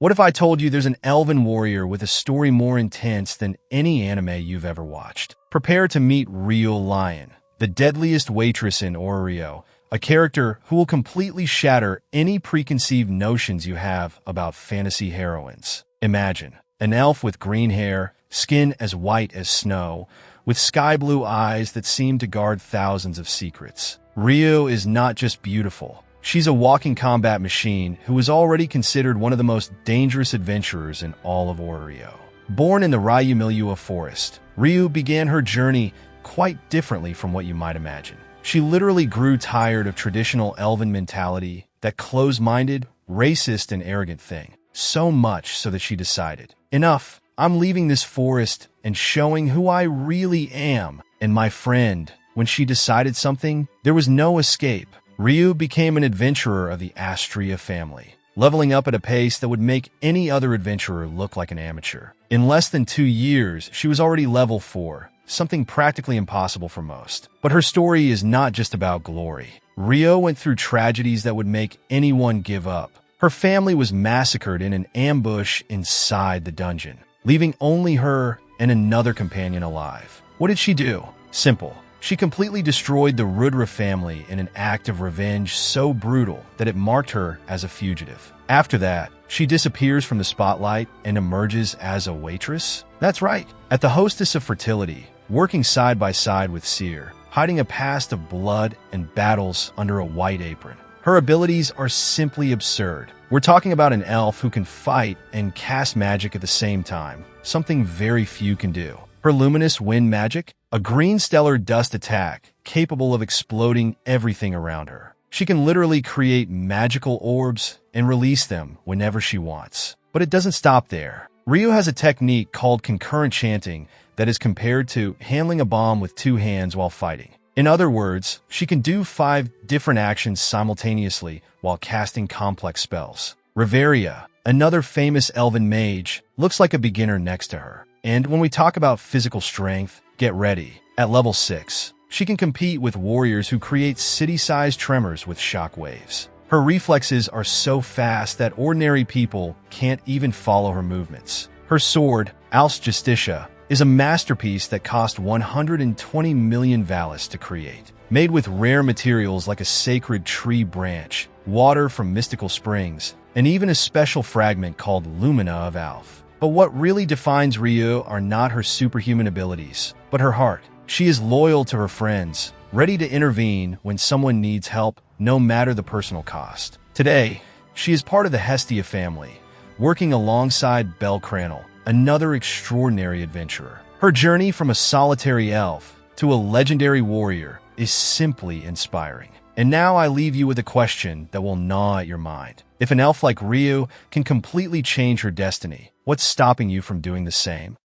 What if I told you there's an elven warrior with a story more intense than any anime you've ever watched? Prepare to meet Ryuu Lion, the deadliest waitress in Orario, a character who will completely shatter any preconceived notions you have about fantasy heroines. Imagine an elf with green hair, skin as white as snow, with sky-blue eyes that seem to guard thousands of secrets. Ryuu is not just beautiful. She's a walking combat machine who is already considered one of the most dangerous adventurers in all of Orario. Born in the Ryuu forest, Ryuu began her journey quite differently from what you might imagine. She literally grew tired of traditional elven mentality, that closed-minded, racist, and arrogant thing. So much so that she decided, enough, I'm leaving this forest and showing who I really am. And my friend, when she decided something, there was no escape. Ryuu became an adventurer of the Astraea family, leveling up at a pace that would make any other adventurer look like an amateur. In less than 2 years, she was already level 4, something practically impossible for most. But her story is not just about glory. Ryuu went through tragedies that would make anyone give up. Her family was massacred in an ambush inside the dungeon, leaving only her and another companion alive. What did she do? Simple. She completely destroyed the Rudra family in an act of revenge so brutal that it marked her as a fugitive. After that, she disappears from the spotlight and emerges as a waitress? That's right, at the Hostess of Fertility, working side by side with Seer, hiding a past of blood and battles under a white apron. Her abilities are simply absurd. We're talking about an elf who can fight and cast magic at the same time, something very few can do. Her luminous wind magic, a green stellar dust attack capable of exploding everything around her. She can literally create magical orbs and release them whenever she wants. But it doesn't stop there. Ryuu has a technique called concurrent chanting that is compared to handling a bomb with 2 hands while fighting. In other words, she can do 5 different actions simultaneously while casting complex spells. Riveria, another famous elven mage, looks like a beginner next to her. And when we talk about physical strength, get ready. At level 6, she can compete with warriors who create city-sized tremors with shock waves. Her reflexes are so fast that ordinary people can't even follow her movements. Her sword, Al's Justitia, is a masterpiece that cost 120 million valis to create. Made with rare materials like a sacred tree branch, water from mystical springs, and even a special fragment called Lumina of Alf. But what really defines Ryuu are not her superhuman abilities, but her heart. She is loyal to her friends, ready to intervene when someone needs help, no matter the personal cost. Today, she is part of the Hestia family, working alongside Bel Cranel, another extraordinary adventurer. Her journey from a solitary elf to a legendary warrior is simply inspiring. And now I leave you with a question that will gnaw at your mind. If an elf like Ryuu can completely change her destiny, what's stopping you from doing the same?